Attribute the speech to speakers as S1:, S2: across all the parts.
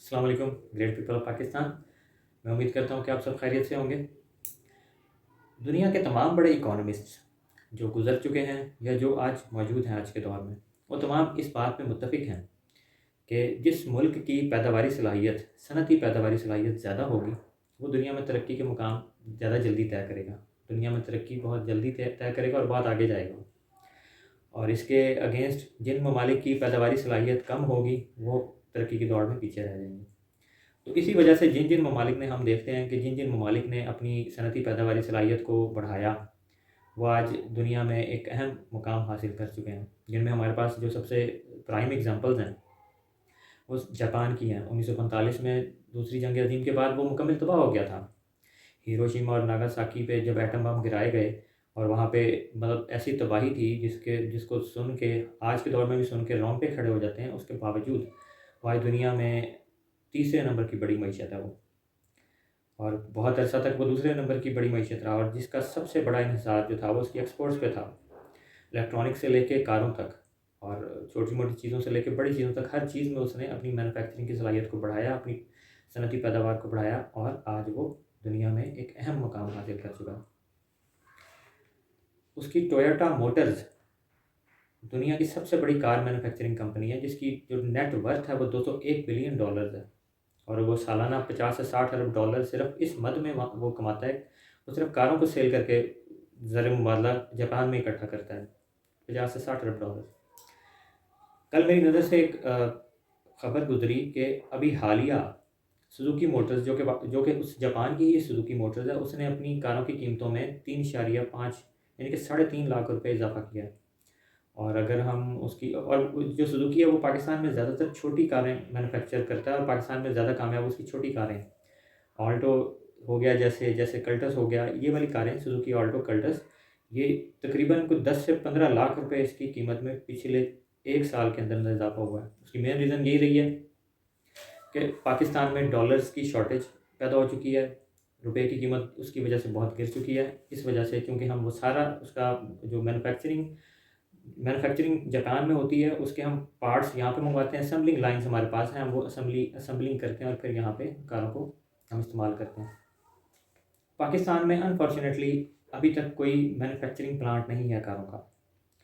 S1: अस्सलाम वालेकुम great people of Pakistan. मैं उम्मीद करता हूँ कि आप सब खैरियत से होंगे। दुनिया के तमाम बड़े इकोनॉमिस्ट्स जो गुज़र चुके हैं या जो आज मौजूद हैं आज के दौर में, वो तमाम इस बात पे मुत्तफ़िक हैं कि जिस मुल्क की पैदावारी सलाहियत, सनअती पैदावारी सलाहियत ज़्यादा होगी, वो दुनिया में तरक्की के मुकाम ज़्यादा जल्दी तय करेगा। दुनिया में तरक्की बहुत जल्दी तय करेगा और बहुत आगे जाएगा। और इसके अगेंस्ट जिन ममालिक की पैदावारी सलाहियत कम होगी, वो तरक्की की दौड़ में पीछे रह जाएंगे। तो इसी वजह से जिन जिन ममालिक ने, हम देखते हैं कि जिन जिन ममालिक ने अपनी सनअती पैदावारी सलाहियत को बढ़ाया, वो आज दुनिया में एक अहम मुकाम हासिल कर चुके हैं। जिनमें हमारे पास जो सबसे प्राइम एग्जांपल्स हैं वो जापान की हैं। 1945 में दूसरी जंग अज़ीम के बाद वो मुकम्मल तबाह हो गया था। हिरोशिमा और नागासाकी पे जब एटम बम गिराए गए और वहाँ पे मतलब ऐसी तबाही थी जिसको सुन के आज के दौर में भी सुन के रोंगटे खड़े हो जाते हैं। उसके बावजूद वो आज दुनिया में तीसरे नंबर की बड़ी मईशत है वो, और बहुत अरसा तक वो दूसरे नंबर की बड़ी मईशत रहा, और जिसका सबसे बड़ा इन्हिसार जो था वो उसकी एक्सपोर्ट्स पे था। इलेक्ट्रॉनिक से लेके कारों तक और छोटी मोटी चीज़ों से लेके बड़ी चीज़ों तक, हर चीज़ में उसने अपनी मैन्युफैक्चरिंग की सलाहियत को बढ़ाया, अपनी सनअती पैदावार को बढ़ाया, और आज वो दुनिया में एक अहम मुकाम हासिल कर चुका है। उसकी टोयोटा मोटर्स दुनिया की सबसे बड़ी कार मैन्युफैक्चरिंग कंपनी है, जिसकी जो नेट वर्थ है वो $201 बिलियन है, और वो सालाना 50 से 60 अरब डॉलर सिर्फ इस मद में वो कमाता है। वो सिर्फ कारों को सेल करके ज़र मुबादला जापान में इकट्ठा करता है, 50 से 60 अरब डॉलर। कल मेरी नज़र से एक ख़बर गुजरी कि अभी हालिया सुजुकी मोटर्स जो कि उस जापान की ही सुजुकी मोटर्स है, उसने अपनी कारों की कीमतों में 3.5 यानी कि 3.5 लाख रुपये इजाफा किया है। और अगर हम उसकी, और जो सुजुकी है वो पाकिस्तान में ज़्यादातर छोटी कारें मैन्युफैक्चर करता है, और पाकिस्तान में ज़्यादा कामयाब उसकी छोटी कारें हैं। ऑल्टो हो गया, जैसे जैसे कल्टस हो गया, ये वाली कारें सुजुकी ऑल्टो कल्टस, ये तकरीबन कुछ 10 से 15 लाख रुपए इसकी कीमत में पिछले एक साल के अंदर इजाफा हुआ है। उसकी मेन रीज़न यही रही है कि पाकिस्तान में डॉलर्स की शॉर्टेज पैदा हो चुकी है, रुपए की कीमत उसकी वजह से बहुत गिर चुकी है। इस वजह से, क्योंकि हम वो सारा उसका जो मैन्युफैक्चरिंग जापान में होती है, उसके हम पार्ट्स यहाँ पे मंगवाते हैं, असेंबलिंग लाइन्स हमारे पास हैं, हम वो असेंबलिंग करते हैं और फिर यहाँ पे कारों को हम इस्तेमाल करते हैं। पाकिस्तान में अनफॉर्चुनेटली अभी तक कोई मैन्युफैक्चरिंग प्लांट नहीं है कारों का।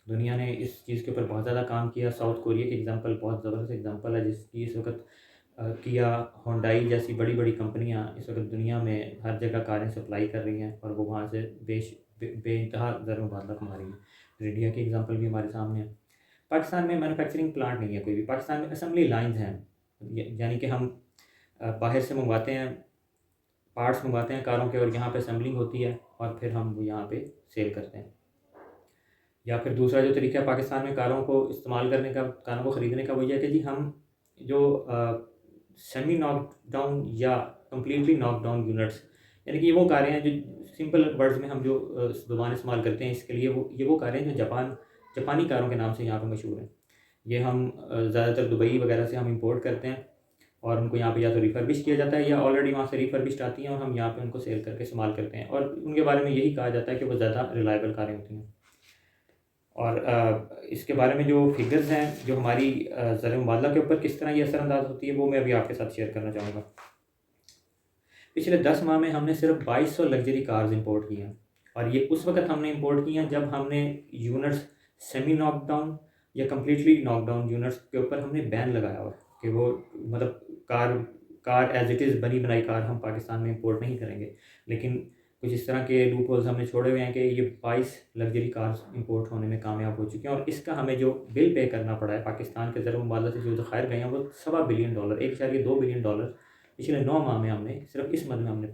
S1: दुनिया ने इस चीज़ के ऊपर बहुत ज़्यादा काम किया। साउथ कोरिया की एग्जांपल बहुत ज़बरदस्त एग्जांपल है, जिसकी इस वक्त किया, होंडाई जैसी बड़ी बड़ी कंपनियां इस वक्त दुनिया में हर जगह कारें सप्लाई कर रही हैं, और वो वहाँ से बेइंतहा ज़र मुबादला कमा रही है। इंडिया की एग्जांपल भी हमारे सामने है। पाकिस्तान में मैन्युफैक्चरिंग प्लांट नहीं है कोई भी। पाकिस्तान में असेंबली लाइन्स हैं, यानी कि हम बाहर से मंगवाते हैं, पार्ट्स मंगवाते हैं कारों के, और यहाँ पे असेंबलिंग होती है और फिर हम वो यहाँ पे सेल करते हैं। या फिर दूसरा जो तरीका है पाकिस्तान में कारों को इस्तेमाल करने का, कारों को ख़रीदने का, वो ये है कि जी हम जो सेमी नॉक डाउन या कम्प्लीटली नॉक डाउन यूनिट्स, यानी कि ये वो कारें हैं जो सिंपल वर्ड्स में हम जो ज़ुबान इस्तेमाल करते हैं इसके लिए, वो कारें हैं जो जापानी कारों के नाम से यहाँ पे मशहूर हैं। ये हम ज़्यादातर दुबई वगैरह से हम इंपोर्ट करते हैं, और उनको यहाँ पे या तो रिफर्बिश किया जाता है या ऑलरेडी वहाँ से रिफर्बिश्ड आती हैं, और हम यहाँ पे उनको सेल करके इस्तेमाल करते हैं, और उनके बारे में यही कहा जाता है कि वो ज़्यादा रिलायबल कारें होती हैं। और इसके बारे में जो फिगर्स हैं, जो हमारी ज़र मुबादला के ऊपर किस तरह ये असरअंदाज होती है, वो मैं अभी आपके साथ शेयर करना चाहूँगा। पिछले 10 माह में हमने सिर्फ 2200 लग्जरी कार्स इंपोर्ट की हैं, और ये उस वक्त हमने इंपोर्ट की हैं जब हमने यूनिट्स सेमी नॉकडाउन या कम्प्लीटली नॉकडाउन यूनिट्स के ऊपर हमने बैन लगाया हुआ है कि वो मतलब कार एज इट इज़ बनी बनाई कार हम पाकिस्तान में इंपोर्ट नहीं करेंगे। लेकिन कुछ इस तरह के लूप होल्स हमने छोड़े हुए हैं कि ये 22 लग्जरी कार्स इंपोर्ट होने में कामयाब हो चुके हैं, और इसका हमें जो बिल पे करना पड़ा है पाकिस्तान के ज़र मुबादला से जो ज़खायर गए हैं वो $2.25 बिलियन, $1.2 बिलियन पिछले 9 माह में हमने सिर्फ इस मद में हमने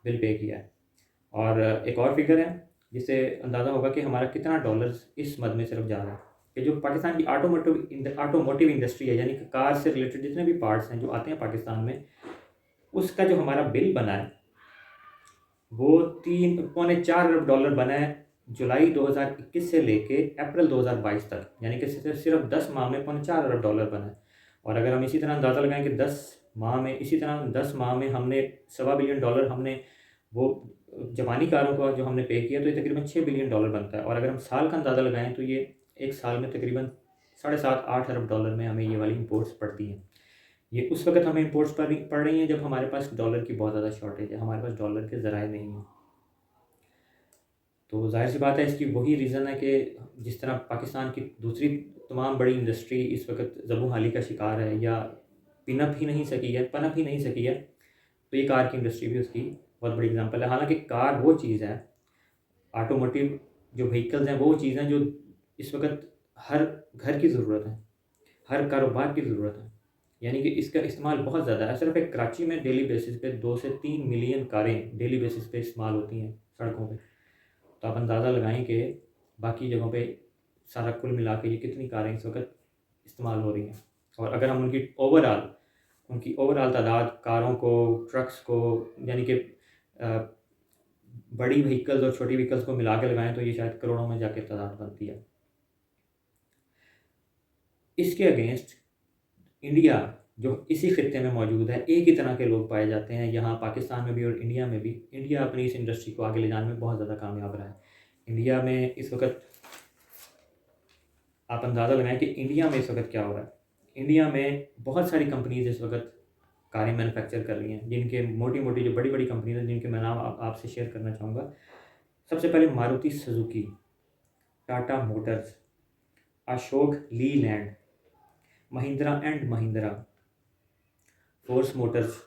S1: बिल पे किया है। और एक और फिगर है जिससे अंदाज़ा होगा कि हमारा कितना डॉलर्स इस मद में सिर्फ जा रहा है, कि जो पाकिस्तान की ऑटोमोटिव इंडस्ट्री है, यानी कि कार से रिलेटेड जितने भी पार्ट्स हैं जो आते हैं पाकिस्तान में, उसका जो हमारा बिल बना है वो 3.4 अरब डॉलर बना है जुलाई 2021 से लेके अप्रैल 2022 तक, यानी कि सिर्फ 10 माह में 4.5 अरब डॉलर बना है। और अगर हम इसी तरह अंदाज़ा लगाएं कि 10 माह में हमने $2.25 बिलियन हमने वो जापानी कारों का जो हमने पे किया, तो ये तकरीबन $6 बिलियन बनता है। और अगर हम साल का अंदाज़ा लगाएं तो ये एक साल में तकरीबन 7.5-8 अरब डॉलर में हमें ये वाली इंपोर्ट्स पड़ती हैं। ये उस वक़्त हमें इम्पोर्ट्स पड़ रही हैं जब हमारे पास डॉलर की बहुत ज़्यादा शॉर्टेज है, हमारे पास डॉलर के ज़राए नहीं हैं। तो ज़ाहिर-सी बात है, इसकी वही रीज़न है कि जिस तरह पाकिस्तान की दूसरी तमाम बड़ी इंडस्ट्री इस वक़्त ज़बूहाली का शिकार है या पनप ही नहीं सकी है, तो ये कार की इंडस्ट्री भी उसकी बहुत बड़ी एग्ज़ाम्पल है। हालाँकि कार वो चीज़ है, ऑटोमोटिव जो व्हीकल्स हैं वो चीज़ हैं जो इस वक़्त हर घर की ज़रूरत है, हर कारोबार की ज़रूरत है। यानी कि इसका इस्तेमाल बहुत ज़्यादा है। सिर्फ़ एक कराची में डेली बेसिस पे 2 से 3 मिलियन कारें डेली बेसिस पे इस्तेमाल होती हैं सड़कों पे। तो आप अंदाज़ा लगाएँ कि बाकी जगहों पे सारा कुल मिला के ये कितनी कारें इस वक़्त इस्तेमाल हो रही हैं। और अगर हम उनकी ओवरऑल तादाद कारों को, ट्रक्स को, यानी कि अ, बड़ी व्हीकल्स और छोटी व्हीकल्स को मिला के लगाएँ तो ये शायद करोड़ों में जाके तादाद बनती है। इसके अगेंस्ट इंडिया जो इसी खित्ते में मौजूद है, एक ही तरह के लोग पाए जाते हैं यहाँ पाकिस्तान में भी और इंडिया में भी। इंडिया अपनी इस इंडस्ट्री को आगे ले जाने में बहुत ज़्यादा कामयाब रहा है। इंडिया में इस वक़्त आप अंदाज़ा लगाएँ कि इंडिया में इस वक़्त क्या हो रहा है। इंडिया में बहुत सारी कंपनीज़ इस वक़्त कारें मैन्युफैक्चर कर रही हैं, जिनके मोटी-मोटी जो बड़ी-बड़ी कंपनीज़ हैं, जिनके मैं नाम आपसे शेयर करना चाहूँगा। सबसे पहले Maruti Suzuki, Tata Motors, Ashok Leyland, Mahindra and Mahindra, Force Motors,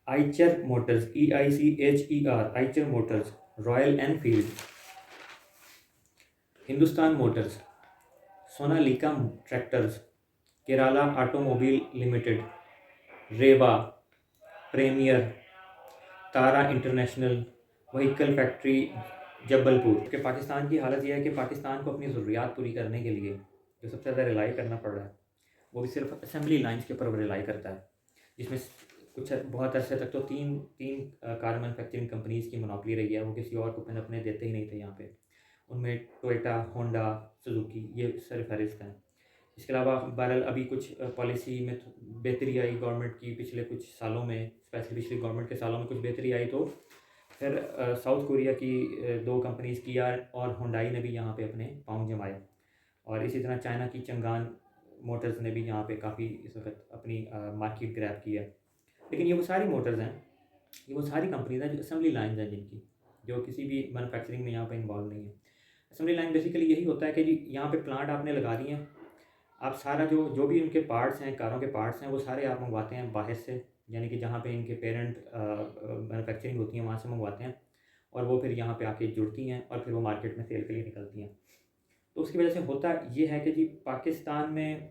S1: Eicher Motors, EICHER, Eicher Motors, Royal Enfield, Hindustan Motors, Sonalika tractors, Kerala automobile limited, Reva, premier, Tara international vehicle factory Jabalpur. कि पाकिस्तान की हालत यह है कि पाकिस्तान को अपनी ज़रूरियात पूरी करने के लिए जो सबसे ज़्यादा रिलाई करना पड़ रहा है, वो भी सिर्फ असेंबली लाइन्स के ऊपर रिलाई करता है, जिसमें कुछ बहुत अरसे तक तो तीन तीन कार मैन्युफैक्चरिंग कंपनीज़ की मोनोपोली रही है। वो किसी और को अपने देते ही नहीं थे यहाँ पे। उनमें टोयोटा, होंडा, सुजुकी ये सरफहरिस्त हैं। इसके अलावा बहरहाल अभी कुछ पॉलिसी में बेहतरी आई गवर्नमेंट की पिछले कुछ सालों में, स्पेशली पिछली गवर्नमेंट के सालों में कुछ बेहतरी आई। तो फिर साउथ कोरिया की 2 कंपनीज़ किया और हुंडई ने भी यहाँ पे अपने पाँव जमाए। और इसी तरह चाइना की चंगान मोटर्स ने भी यहाँ पे काफ़ी इस वक्त अपनी मार्केट ग्रैब की है। लेकिन ये वो सारी मोटर्स हैं, ये वो सारी कंपनीज़ हैं जो असेंबली लाइन्स हैं जिनकी, जो किसी भी मैन्युफैक्चरिंग में यहाँ पे इन्वॉल्व नहीं है। असेंबली लाइन बेसिकली यही होता है कि जी यहाँ पे प्लांट आपने लगा दिए हैं, आप सारा जो भी उनके पार्ट्स हैं, कारों के पार्ट्स हैं, वो सारे आप मंगवाते हैं बाहर से, यानी कि जहाँ पे इनके पेरेंट मैन्युफैक्चरिंग होती है वहाँ से मंगवाते हैं, और वो फिर यहाँ पे आके जुड़ती हैं और फिर वो मार्केट में सेल के लिए निकलती हैं। तो उसकी वजह से होता ये है कि जी पाकिस्तान में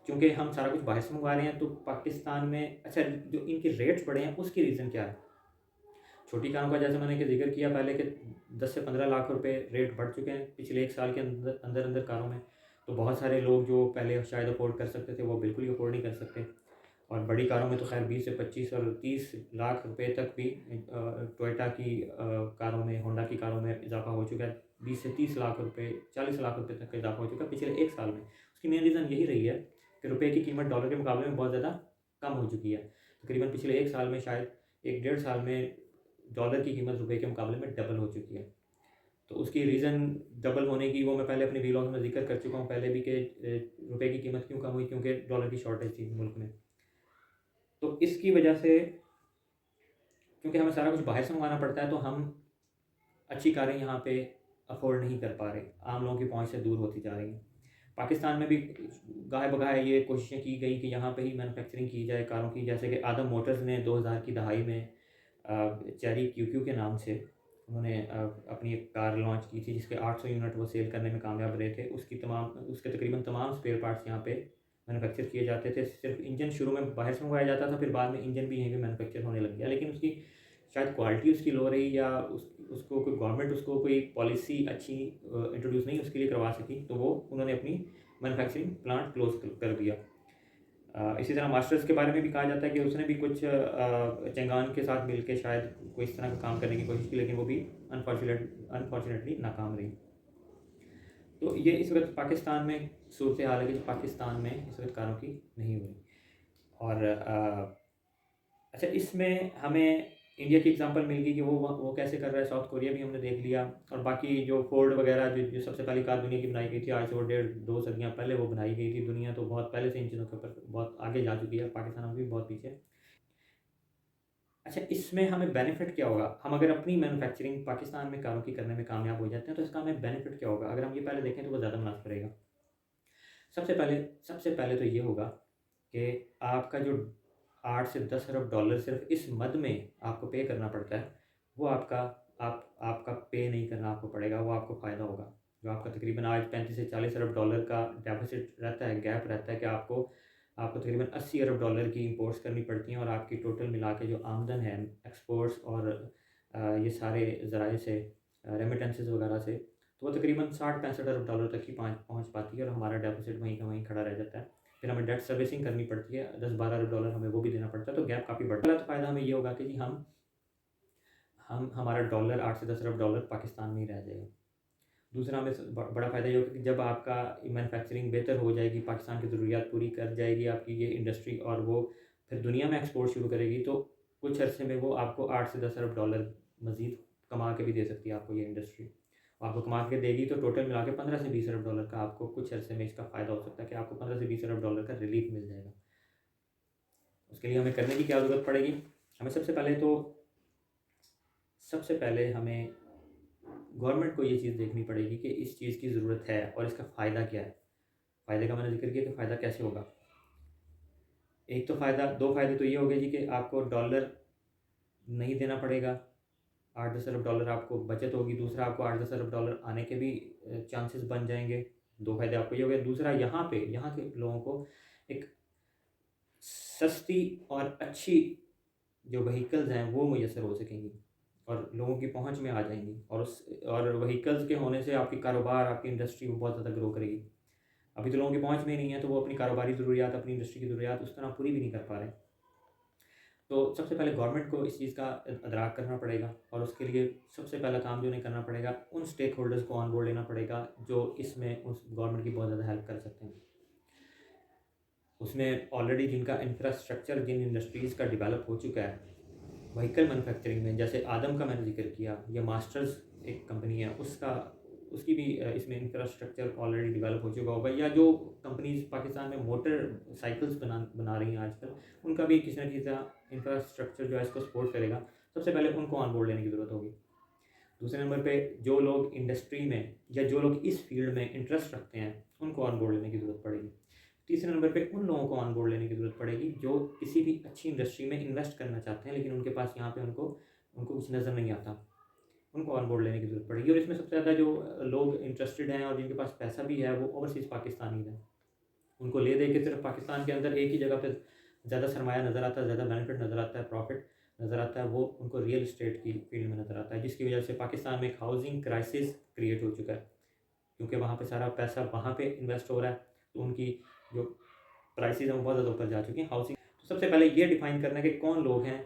S1: चूँकि हम सारा कुछ बाहर से मंगवा रहे हैं, तो पाकिस्तान में अच्छा जो इनके रेट्स बढ़े हैं उसकी रीज़न क्या है? छोटी कारों का जैसे मैंने कि ज़िक्र किया पहले कि 10 से 15 लाख रुपए रेट बढ़ चुके हैं पिछले 1 साल के अंदर कारों में। तो बहुत सारे लोग जो पहले शायद अफ़ोर्ड कर सकते थे, वो बिल्कुल ही अफ़ोर्ड नहीं कर सकते। और बड़ी कारों में तो खैर 20 से 25 और 30 लाख रुपए तक भी टोयोटा की कारों में, होंडा की कारों में इज़ाफ़ा हो चुका है। 20 से 30 लाख रुपए, 40 लाख रुपए तक का इज़ाफ़ा हो चुका है पिछले 1 साल में। उसकी मेन रीज़न यही रही है कि रुपए की कीमत डॉलर के मुकाबले में बहुत ज़्यादा कम हो चुकी है। तकरीबन पिछले 1 साल में, शायद 1 डेढ़ साल में डॉलर की कीमत रुपए के मुकाबले में डबल हो चुकी है। तो उसकी रीज़न डबल होने की वो मैं पहले अपने व्लॉग में ज़िक्र कर चुका हूँ पहले भी कि रुपए की कीमत क्यों कम हुई, क्योंकि डॉलर की शॉर्टेज थी मुल्क में। तो इसकी वजह से क्योंकि हमें सारा कुछ बाहर से मंगाना पड़ता है, तो हम अच्छी कारें यहाँ पे अफोर्ड नहीं कर पा रहे, आम लोगों की पहुँच से दूर होती जा रही हैं। पाकिस्तान में भी गाहे बगाहे ये कोशिशें की गई कि यहाँ पे ही मैन्युफैक्चरिंग की जाए कारों की, जैसे कि आदम मोटर्स ने 2000 की दहाई में चेरी QQ के नाम से उन्होंने अपनी एक कार लॉन्च की थी, जिसके 800 यूनिट वो सेल करने में कामयाब रहे थे। उसके तकरीबन तमाम स्पेयर पार्ट्स यहाँ पे मैन्युफैक्चर किए जाते थे। सिर्फ इंजन शुरू में बाहर से मंगवाया जाता था, फिर बाद में इंजन भी यहीं पे मैन्युफैक्चर होने लग गया। लेकिन उसकी शायद क्वालिटी उसकी लो रही, या उसको कोई गवर्नमेंट उसको कोई पॉलिसी अच्छी इंट्रोड्यूस नहीं उसके लिए करवा सकी, तो वो उन्होंने अपनी मैन्युफैक्चरिंग प्लांट क्लोज कर दिया। इसी तरह मास्टर्स के बारे में भी कहा जाता है कि उसने भी कुछ चंगान के साथ मिलकर शायद कोई इस तरह का काम करने की कोशिश की, लेकिन वो भी अनफॉर्चुनेटली नाकाम रही। तो ये इस वक्त पाकिस्तान में सूरत हाल है कि पाकिस्तान में इस वक्त कारों की नहीं हुई। और अच्छा, इसमें हमें इंडिया की एग्जांपल मिल गई कि वो कैसे कर रहा है, साउथ कोरिया भी हमने देख लिया। और बाकी जो फोर्ड वगैरह जो सबसे पहली कार दुनिया की बनाई गई थी, आज से वो 1.5-2 सदियाँ पहले वो बनाई गई थी। दुनिया तो बहुत पहले से इन चीज़ों के ऊपर बहुत आगे जा चुकी है, पाकिस्तान अभी भी बहुत पीछे है। अच्छा, इसमें हमें बेनिफिट क्या होगा? हम अगर अपनी मैन्युफैक्चरिंग पाकिस्तान में कारों की करने में कामयाब हो जाते हैं तो इसका हमें बेनिफिट क्या होगा? अगर हम ये पहले देखें तो वो ज़्यादा मुनासिब रहेगा। सबसे पहले तो ये होगा कि आपका जो 8 से 10 अरब डॉलर सिर्फ इस मद में आपको पे करना पड़ता है, वो आपका पे नहीं करना आपको पड़ेगा, वो आपको फ़ायदा होगा। जो आपका तकरीबन आज 35 से 40 अरब डॉलर का डेफ़िसिट रहता है, गैप रहता है कि आपको आपको तकरीबन 80 अरब डॉलर की इंपोर्ट्स करनी पड़ती हैं, और आपकी टोटल मिला के जो आमदन है एक्सपोर्ट्स और ये सारे ज़राए से, रेमिटेंसेस वगैरह से, तो वो तकरीबन 60-65 अरब डॉलर तक ही पहुँच पाती है, और हमारा डेफ़िसिट वहीं का वहीं खड़ा रह जाता है। फिर हमें डेट सर्विसिंग करनी पड़ती है, 10-12 अरब डॉलर हमें वो भी देना पड़ता है, तो गैप काफ़ी बढ़ता है। पहला तो फ़ायदा हमें ये होगा कि जी हम हमारा डॉलर 8 से 10 अरब डॉलर पाकिस्तान में ही रह जाएगा। दूसरा हमें बड़ा फ़ायदा ये होगा कि जब आपका मैन्युफैक्चरिंग बेहतर हो जाएगी, पाकिस्तान की ज़रूरियात पूरी कर जाएगी आपकी ये इंडस्ट्री, और वो फिर दुनिया में एक्सपोर्ट शुरू करेगी, तो कुछ अरसे में वो आपको 8 से 10 अरब डॉलर मज़ीद कमा के भी दे सकती है आपको ये इंडस्ट्री। आपको कमा के देगी तो टोटल मिला के 15 से 20 अरब डॉलर का आपको कुछ अरसे में इसका फ़ायदा हो सकता है कि आपको 15 से 20 अरब डॉलर का रिलीफ मिल जाएगा। उसके लिए हमें करने की क्या ज़रूरत पड़ेगी? हमें सबसे पहले हमें गवर्नमेंट को ये चीज़ देखनी पड़ेगी कि इस चीज़ की ज़रूरत है और इसका फ़ायदा क्या है। फ़ायदे का मैंने ज़िक्र किया कि फ़ायदा कैसे होगा। एक तो फ़ायदा, 2 फ़ायदे तो ये हो गए जी कि आपको डॉलर नहीं देना पड़ेगा, 8-10 अरब डॉलर आपको बचत होगी। दूसरा, आपको 8-10 अरब डॉलर आने के भी चांसेस बन जाएँगे। 2 फ़ायदे आपको ये हो गए। दूसरा, यहाँ के लोगों को एक सस्ती और अच्छी जो व्हीकल्स हैं वो मुयस्सर हो सकेंगी, और लोगों की पहुँच में आ जाएँगी, और व्हीकल्स के होने से आपकी कारोबार, आपकी इंडस्ट्री वो बहुत ज़्यादा ग्रो करेगी। अभी तो लोगों की पहुँच में ही नहीं है, तो वो अपनी कारोबारी ज़रूरियात, अपनी इंडस्ट्री की ज़रूरियात उस तरह पूरी भी नहीं कर पा रहे। तो सबसे पहले गवर्नमेंट को इस चीज़ का अदराक करना पड़ेगा, और उसके लिए सबसे पहला काम जो उन्हें करना पड़ेगा, उन स्टेक होल्डर्स को ऑन बोर्ड लेना पड़ेगा जो इसमें उस गवर्नमेंट की बहुत ज़्यादा हेल्प कर सकते हैं। उसमें ऑलरेडी जिनका इंफ्रास्ट्रक्चर जिन इंडस्ट्रीज़ का डेवलप हो चुका है व्हीकल मैन्युफैक्चरिंग में, जैसे आदम का मैंने ज़िक्र किया, या मास्टर्स एक कंपनी है, उसकी भी इसमें इंफ्रास्ट्रक्चर ऑलरेडी डेवलप हो चुका होगा, या जो कंपनीज़ पाकिस्तान में मोटर साइकिल्स बना रही हैं आजकल, उनका भी किसी न किसी तरह इंफ्रास्ट्रक्चर जो है इसको सपोर्ट करेगा। सबसे पहले उनको ऑन बोर्ड लेने की ज़रूरत होगी। दूसरे नंबर पे जो लोग इंडस्ट्री में या जो लोग इस फील्ड में इंटरेस्ट रखते हैं, उनको ऑन बोर्ड लेने की ज़रूरत पड़ेगी। तीसरे नंबर पे उन लोगों को ऑन बोर्ड लेने की ज़रूरत पड़ेगी जो किसी भी अच्छी इंडस्ट्री में इन्वेस्ट करना चाहते हैं, लेकिन उनके पास यहाँ पे उनको उनको कुछ नज़र नहीं आता। उनको ऑन बोर्ड लेने की ज़रूरत पड़ेगी, और इसमें सबसे ज़्यादा जो लोग इंटरेस्टेड हैं और जिनके पास पैसा भी है, वो ओवरसीज़ पाकिस्तानीज़ हैं। उनको ले दे के सिर्फ पाकिस्तान के अंदर एक ही जगह पे ज़्यादा सरमाया नज़र आता है, ज़्यादा बेनिफिट नज़र आता है, प्रॉफिट नज़र आता है, वो उनको रियल इस्टेट की फील्ड में नज़र आता है, जिसकी वजह से पाकिस्तान में एक हाउसिंग क्राइसिस क्रिएट हो चुका है, क्योंकि वहाँ पे सारा पैसा वहाँ पे इन्वेस्ट हो रहा है, तो उनकी जो प्राइसेस हैं वो बहुत ज़्यादा ऊपर जा चुकी हैं हाउसिंग। तो सबसे पहले ये डिफाइन करना है कि कौन लोग हैं,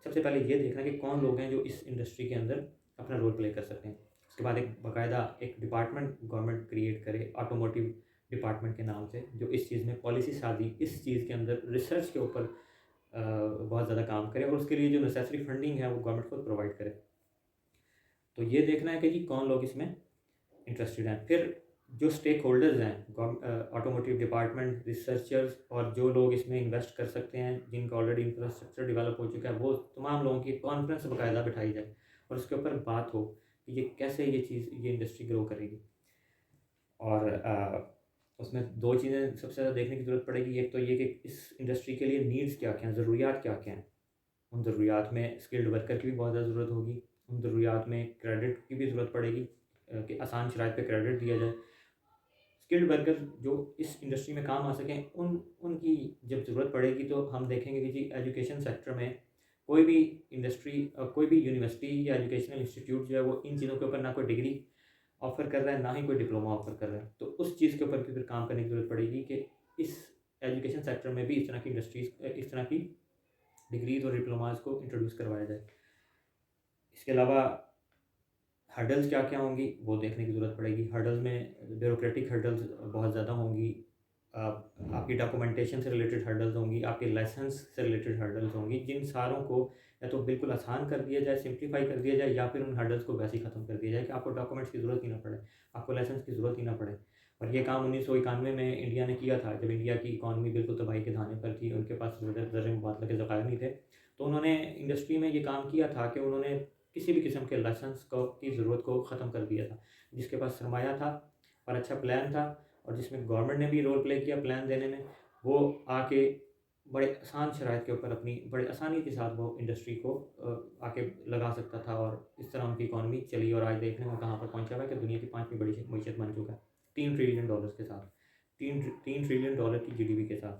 S1: सबसे पहले ये देखना है कि कौन लोग हैं जो इस इंडस्ट्री के अंदर अपना रोल प्ले कर सकते हैं। उसके बाद एक बाकायदा एक डिपार्टमेंट गवर्नमेंट क्रिएट करे, ऑटोमोटिव डिपार्टमेंट के नाम से, जो इस चीज़ में पॉलिसी साजी, इस चीज़ के अंदर रिसर्च के ऊपर बहुत ज़्यादा काम करे, और उसके लिए जो नेसेसरी फंडिंग है वो गवर्नमेंट को प्रोवाइड करे। तो ये देखना है कि जी कौन लोग इसमें इंटरेस्टेड हैं। फिर जो स्टेक होल्डर्स हैं, ऑटोमोटिव डिपार्टमेंट, रिसर्चर्स, और जो लोग इसमें इन्वेस्ट कर सकते हैं, जिनका ऑलरेडी इंफ्रास्ट्रक्चर डेवलप हो चुका है, वो तमाम लोगों की कॉन्फ्रेंस बाकायदा बिठाई जाए, और उसके ऊपर बात हो कि ये कैसे ये इंडस्ट्री ग्रो करेगी। और उसमें 2 चीज़ें सबसे ज़्यादा देखने की ज़रूरत पड़ेगी। एक तो ये कि इस इंडस्ट्री के लिए नीड्स क्या-क्या हैं, ज़रूरियात क्या-क्या हैं। उन ज़रूरियात में स्किल्ड वर्कर की भी बहुत ज़्यादा ज़रूरत होगी। उन ज़रूरियात में क्रेडिट की भी ज़रूरत पड़ेगी, कि आसान शराइत पे क्रेडिट दिया जाए। स्किल्ड वर्कर जो इस इंडस्ट्री में काम आ सकें, उनकी जब ज़रूरत पड़ेगी तो हम देखेंगे कि जी एजुकेशन सेक्टर में कोई भी इंडस्ट्री, कोई भी यूनिवर्सिटी या एजुकेशनल इंस्टीट्यूट जो है वो इन चीज़ों के ऊपर ना कोई डिग्री ऑफ़र कर रहा है, ना ही कोई डिप्लोमा ऑफ़र कर रहा है। तो उस चीज़ के ऊपर भी फिर काम करने की ज़रूरत पड़ेगी कि इस एजुकेशन सेक्टर में भी इस तरह की इंडस्ट्रीज़, इस तरह की डिग्रीज़ और डिप्लोमाज़ को इंट्रोड्यूस करवाया जाए। इसके अलावा हर्डल्स क्या-क्या होंगी वो देखने की ज़रूरत पड़ेगी। हर्डल्स में ब्यूरोक्रेटिक हर्डल्स बहुत ज़्यादा होंगी, आपकी डॉक्यूमेंटेशन से रिलेटेड हर्डल्स होंगी, आपके लाइसेंस से रिलेटेड हर्डल्स होंगी, जिन सारों को या तो बिल्कुल आसान कर दिया जाए, सिंप्लीफाई कर दिया जाए, या फिर उन हर्डल्स को वैसे ही ख़त्म कर दिया जाए कि आपको डॉक्यूमेंट्स की ज़रूरत ही ना पड़े, आपको लाइसेंस की ज़रूरत ही ना पड़े। और ये काम 1991 में इंडिया ने किया था, जब इंडिया की इकॉनमी बिल्कुल तबाही के धाने पर थी, उनके पास ज़र मुबादला के ज़खायर नहीं थे। तो उन्होंने इंडस्ट्री में ये काम किया था कि उन्होंने किसी भी किस्म के लाइसेंस को की ज़रूरत को ख़त्म कर दिया था। जिसके पास सरमाया था और अच्छा प्लान था, और जिसमें गवर्नमेंट ने भी रोल प्ले किया प्लान देने में, वो आके बड़े आसान शराइत के ऊपर अपनी बड़े आसानी के साथ वो इंडस्ट्री को आके लगा सकता था, और इस तरह उनकी इकॉनमी चली, और आज देखने में कहाँ पर पहुंचा हुआ है कि दुनिया की 5वीं बड़ी मीशत बन चुका है, $3 ट्रिलियन के साथ, 3 ट्रिलियन की जीडीपी के साथ।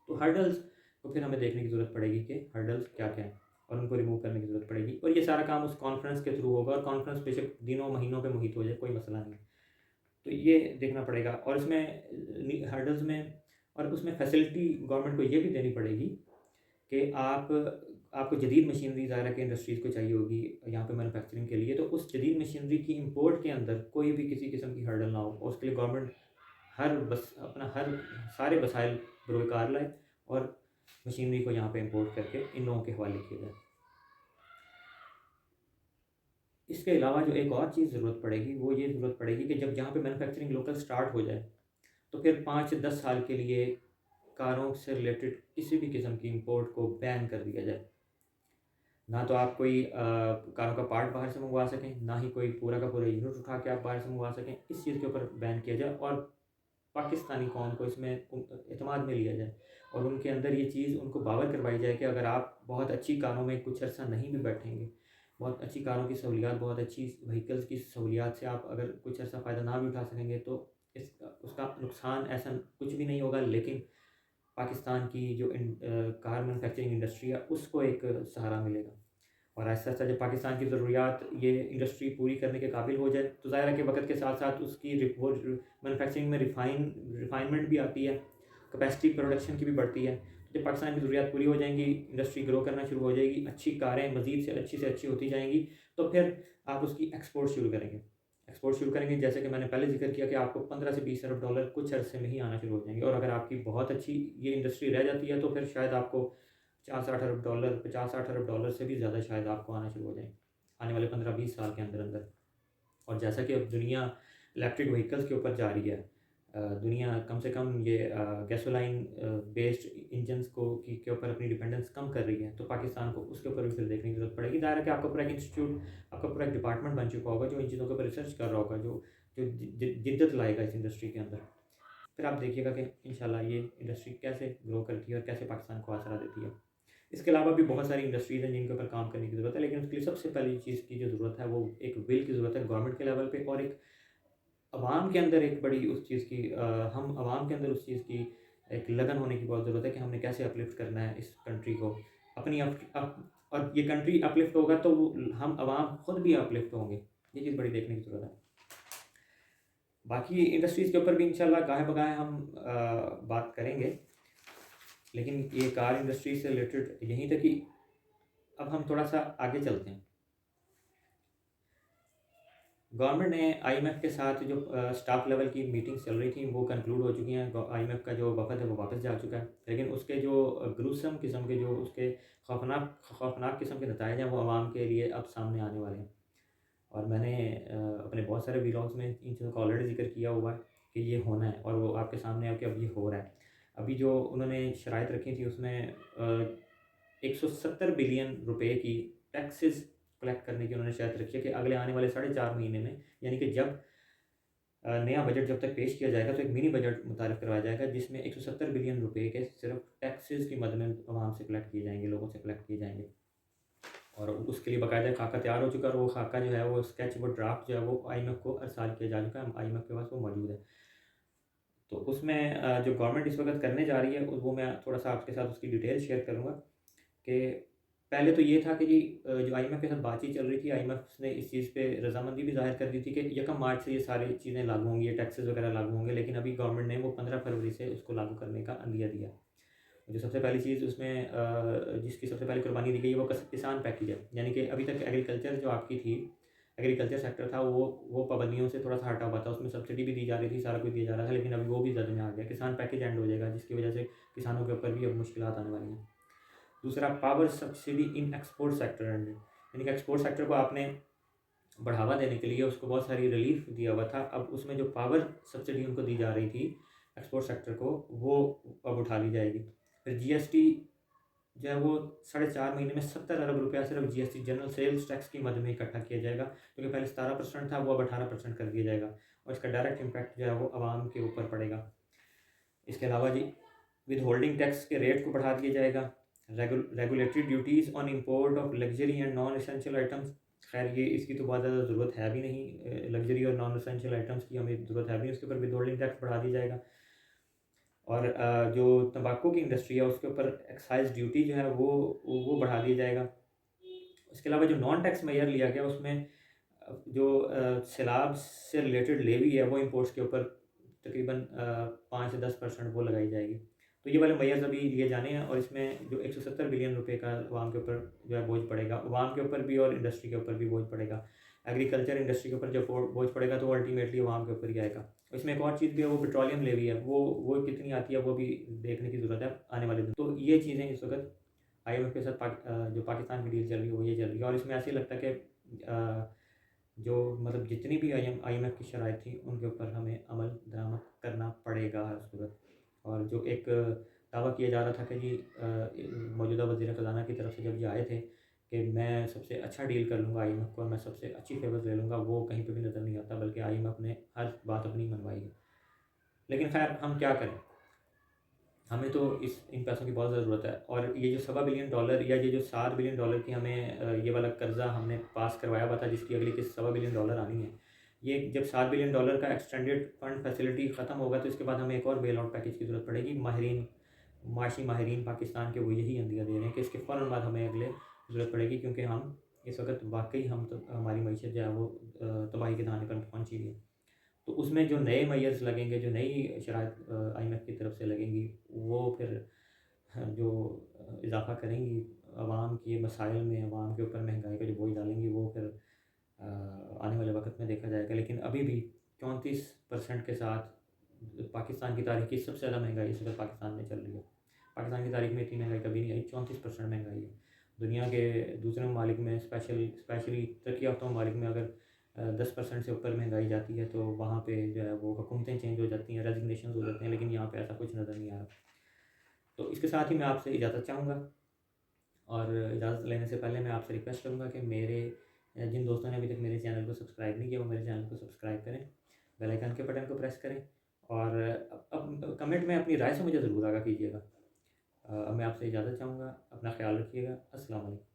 S1: तो हर्डल्स को फिर हमें देखने की ज़रूरत पड़ेगी कि हर्डल्स क्या क्या हैं, और उनको रिमूव करने की ज़रूरत पड़ेगी, और ये सारा काम उस कॉन्फ्रेंस के थ्रू होगा, और कॉन्फ्रेंस बेशक दिनों महीनों पे मुहित हो जाए, कोई मसला नहीं। तो ये देखना पड़ेगा, और इसमें हर्डल्स में और उसमें फैसिलिटी गवर्नमेंट को ये भी देनी पड़ेगी कि आपको जदीद मशीनरी ज़ाहिर है कि इंडस्ट्रीज़ को चाहिए होगी यहाँ पे मैन्युफैक्चरिंग के लिए, तो उस जदीद मशीनरी की इंपोर्ट के अंदर कोई भी किसी किस्म की हर्डल ना हो, और उसके लिए गवर्नमेंट हर सारे वसाइल बरोकार लाए, और मशीनरी को यहाँ पे इंपोर्ट करके इन लोगों के हवाले किया जाए। इसके अलावा जो एक और चीज़ ज़रूरत पड़ेगी, वो ये ज़रूरत पड़ेगी कि जब यहाँ पे मैन्युफैक्चरिंग लोकल स्टार्ट हो जाए, तो फिर 5 से 10 साल के लिए कारों से रिलेटेड किसी भी किस्म की इंपोर्ट को बैन कर दिया जाए। ना तो आप कोई कारों का पार्ट बाहर से मंगवा सकें, ना ही कोई पूरा का पूरा यूनिट उठा के आप बाहर से मंगवा सकें। इस चीज़ के ऊपर बैन किया जाए, और पाकिस्तानी कौम को इसमें एतमाद में लिया जाए, और उनके अंदर ये चीज़ उनको बावर करवाई जाए कि अगर आप बहुत अच्छी कारों में कुछ अर्सा नहीं भी बैठेंगे, बहुत अच्छी कारों की सहूलियात, बहुत अच्छी व्हीकल्स की सहूलियात से आप अगर कुछ अर्सा फ़ायदा ना भी उठा सकेंगे, तो उसका नुकसान ऐसा कुछ भी नहीं होगा, लेकिन पाकिस्तान की जो कार मैन्युफैक्चरिंग इंडस्ट्री है उसको एक सहारा मिलेगा। और ऐसा ऐसा जब पाकिस्तान की ज़रूरियात ये इंडस्ट्री पूरी करने के काबिल हो जाए, तो ज़ाहिर है कि वक्त के साथ साथ उसकी वो मैन्युफैक्चरिंग में रिफाइनमेंट भी आती है, कैपेसिटी प्रोडक्शन की भी बढ़ती है। जब पाकिस्तान की ज़रूरियात पूरी हो जाएंगी, इंडस्ट्री ग्रो करना शुरू हो जाएगी, अच्छी कारें मज़ीद से अच्छी होती जाएंगी, तो फिर आप उसकी एक्सपोर्ट शुरू करेंगे, जैसे कि मैंने पहले जिक्र किया कि आपको 15 से 20 अरब डॉलर कुछ अरसे में ही आना शुरू हो जाएंगे, और अगर आपकी बहुत अच्छी ये इंडस्ट्री रह जाती है, तो फिर शायद आपको 50-60 अरब डॉलर से भी ज़्यादा शायद आपको आना शुरू हो जाए आने वाले 15-20 साल के अंदर अंदर। और जैसा कि अब दुनिया इलेक्ट्रिक व्हीकल्स के ऊपर जा रही है, दुनिया कम से कम ये गैसोलाइन बेस्ड इंजन्स के ऊपर अपनी डिपेंडेंस कम कर रही है, तो पाकिस्तान को उसके ऊपर भी फिर देखने की ज़रूरत पड़ेगी। ज़ाहिर है कि आपका पूरा एक इंस्टीट्यूट, आपका पूरा एक डिपार्टमेंट बन चुका होगा जो इन चीज़ों के ऊपर रिसर्च कर रहा होगा, जो जो जिद्दत लाएगा इस इंडस्ट्री के अंदर। फिर आप देखिएगा कि इंशाल्लाह ये इंडस्ट्री कैसे ग्रो करती है और कैसे पाकिस्तान को आसरा देती है। इसके अलावा भी बहुत सारी इंडस्ट्रीज़ हैं जिनके ऊपर काम करने की ज़रूरत है, लेकिन उसके लिए सबसे पहली चीज़ की जो ज़रूरत है वो एक विल की ज़रूरत है गवर्नमेंट के लेवल पे, और एक अवाम के अंदर एक बड़ी उस चीज़ की हम अवाम के अंदर उस चीज़ की एक लगन होने की बहुत ज़रूरत है कि हमने कैसे अपलिफ्ट करना है इस कंट्री को अपनी और ये कंट्री अपलिफ्ट होगा तो हम अवाम खुद भी अपलिफ्ट होंगे। ये चीज़ बड़ी देखने की ज़रूरत है। बाकी इंडस्ट्रीज़ के ऊपर भी इंशाल्लाह गाहे बगाहे हम बात करेंगे, लेकिन ये कार इंडस्ट्री से रिलेटेड यहीं तक कि अब हम थोड़ा सा आगे चलते हैं। गवर्नमेंट ने आईएमएफ के साथ जो स्टाफ लेवल की मीटिंग्स चल रही थी वो कंक्लूड हो चुकी हैं। आईएमएफ का जो वफद है वो वापस जा चुका है, लेकिन उसके जो ग्रूसम किस्म के जो उसके खौफनाक किस्म के नताइज हैं वो आवाम के लिए अब सामने आने वाले हैं। और मैंने अपने बहुत सारे वीलॉग्स में इन चीज़ों का ऑलरेडी जिक्र किया हुआ है कि ये होना है, और वो आपके सामने है कि अब ये हो रहा है। अभी जो उन्होंने शराइत रखी थी उसमें 170 बिलियन रुपए की टैक्सेस कलेक्ट करने की उन्होंने शर्त रखी है कि अगले आने वाले 4.5 महीने में, यानी कि जब नया बजट जब तक पेश किया जाएगा तो एक मिनी बजट मुतारिफ करवाया जाएगा जिसमें 170 बिलियन रुपए के सिर्फ टैक्सेस की मद में आवाम से कलेक्ट किए जाएंगे, लोगों से कलेक्ट किए जाएंगे। और उसके लिए बाकायदा खाका तैयार हो चुका है, और वो खाका जो है वो स्केच, वो ड्राफ्ट जो है वो आईएमएफ को अरसाल किया जा चुका है, आईएमएफ के पास वो मौजूद है। तो उसमें जो गवर्नमेंट इस वक्त करने जा रही है वो मैं थोड़ा सा आपके साथ उसकी डिटेल शेयर करूँगा। कि पहले तो ये था कि जी जो आईएमएफ के साथ बातचीत चल रही थी, आईएमएफ ने इस चीज़ पे रजामंदी भी जाहिर कर दी थी कि 1 मार्च से ये सारी चीज़ें लागू होंगी, ये टैक्सेस वगैरह लागू होंगे, लेकिन अभी गवर्नमेंट ने वो 15 फरवरी से उसको लागू करने का अंदिया दिया। जो सबसे पहली चीज़ उसमें जिसकी सबसे पहले कुर्बानी दी गई है वो किसान पैकेज है, यानी कि अभी तक एग्रीकल्चर जो आपकी थी एग्रीकल्चर सेक्टर था वो पाबंदियों से थोड़ा सा हटा हुआ था, उसमें सब्सिडी भी दी जा रही थी, सारा कुछ दिया जा रहा था, लेकिन अभी वो भी ज़्यादा में आ गया। किसान पैकेज एंड हो जाएगा, जिसकी वजह से किसानों के ऊपर भी अब मुश्किलात आने वाली हैं। दूसरा, power subsidy in export sector, यानी कि एक्सपोर्ट सेक्टर को आपने बढ़ावा देने के लिए उसको बहुत सारी रिलीफ दिया हुआ था। अब उसमें जो पावर सब्सिडी उनको दी जा रही थी एक्सपोर्ट सेक्टर को, वो अब उठा ली जाएगी। फिर जीएसटी जो है वो 4.5 महीने में 70 अरब रुपया सिर्फ जीएसटी जनरल सेल्स टैक्स की मद में इकट्ठा किया जाएगा, क्योंकि पहले 17% था, वो अब 18% कर दिया जाएगा, और इसका डायरेक्ट इम्पैक्ट जो है वो आवाम के ऊपर पड़ेगा। इसके अलावा जी, विद होल्डिंग टैक्स के रेट को बढ़ा दिया जाएगा। Regulatory duties on import of luxury and non essential items, खैर ये इसकी तो बहुत ज़्यादा ज़रूरत है भी नहीं, लग्जरी और नॉन एसेंशियल आइटम्स की हमें ज़रूरत है भी नहीं, उसके ऊपर विद होल्डिंग टैक्स बढ़ा दिया जाएगा। और जो तंबाकू की इंडस्ट्री है उसके ऊपर एक्साइज ड्यूटी जो है वो बढ़ा दिया जाएगा। उसके अलावा जो नॉन टैक्स मेजर लिया गया उसमें जो सैलाब से रिलेटेड लेवी है वो इंपोर्ट्स के ऊपर तकरीबन 5 से 10% वो लगाई जाएगी। तो ये वाले मेजर्स अभी लिए जाने हैं, और इसमें जो 170 बिलियन रुपए का अवाम के ऊपर जो है बोझ पड़ेगा, अवाम के ऊपर भी और इंडस्ट्री के ऊपर भी बोझ पड़ेगा। एग्रीकल्चर इंडस्ट्री के ऊपर जब बोझ पड़ेगा तो अल्टीमेटली अवाम के ऊपर ही आएगा। इसमें एक और चीज़ भी है, वो पेट्रोलियम लेवी है, वो कितनी आती है वो भी देखने की ज़रूरत है आने वाले दिन। तो ये चीज़ें इस वक्त IMF के साथ जो पाकिस्तान की डील चल रही है वो ये चल रही है, और इसमें ऐसे ही लगता है कि जो मतलब जितनी भी IMF की शराइत थी उनके ऊपर हमें अमल दरामद करना पड़ेगा उस वक्त। और जो एक दावा किया जा रहा था कि जी मौजूदा वज़ीर ख़ज़ाना की तरफ से जब ये आए थे कि मैं सबसे अच्छा डील कर लूँगा IMF को, मैं सबसे अच्छी फेवर्स ले लूँगा, वो कहीं पे भी नज़र नहीं आता, बल्कि IMF ने हर बात अपनी मनवाई है। लेकिन खैर हम क्या करें, हमें तो इन पैसों की बहुत ज़रूरत है। और ये जो $1.25 बिलियन या ये जो $7 बिलियन की हमें ये वाला कर्जा हमने पास करवाया हुआ था, जिसकी अगली किस्त $1.25 बिलियन आनी है, ये जब $7 बिलियन का एक्सटेंडेड फंड फैसिलिटी ख़त्म होगा तो इसके बाद हमें एक और बेल आउट पैकेज की ज़रूरत पड़ेगी। माशी माहिरीन पाकिस्तान के वो यही अंदिया दे रहे हैं कि इसके फ़ौरन बाद हमें अगले ज़रूरत पड़ेगी, क्योंकि हम इस वक्त वाकई हम तो हमारी मीशत जो है वो तबाही के दहाने पर पहुँची हुई है। तो उसमें जो नए मेजर्स लगेंगे, जो नई शराइत IMF की तरफ से लगेंगी, वो फिर जो इजाफ़ा करेंगी आवाम के मसाइल में, आवाम के ऊपर महंगाई का जो बोझ डालेंगी, वो फिर आने वाले वक्त में देखा जाएगा। लेकिन अभी भी 34% के साथ पाकिस्तान की तारीख की सबसे ज़्यादा महंगाई इस वक्त पाकिस्तान में चल रही है। पाकिस्तान की तारीख में इतनी महंगाई कभी नहीं आई, 34% महंगाई है। दुनिया के दूसरे ममालिक में स्पेशली तरक्की याफ्ता ममालिक में अगर 10% से ऊपर महंगाई जाती है तो वहाँ पे जो है वो हुकूमतें चेंज हो जाती हैं, रेजिग्नेशन हो जाते हैं, लेकिन यहाँ पे ऐसा कुछ नज़र नहीं आ रहा। तो इसके साथ ही मैं आपसे इजाज़त चाहूँगा, और इजाज़त लेने से पहले मैं आपसे रिक्वेस्ट करूँगा कि मेरे जिन दोस्तों ने अभी तक मेरे चैनल को सब्सक्राइब नहीं किया वो मेरे चैनल को सब्सक्राइब करें, बेल आइकन के बटन को प्रेस करें, और अब कमेंट में अपनी राय से मुझे ज़रूर आगाह कीजिएगा। मैं आपसे इजाज़त चाहूँगा, अपना ख्याल रखिएगा। अस्सलाम वालेकुम।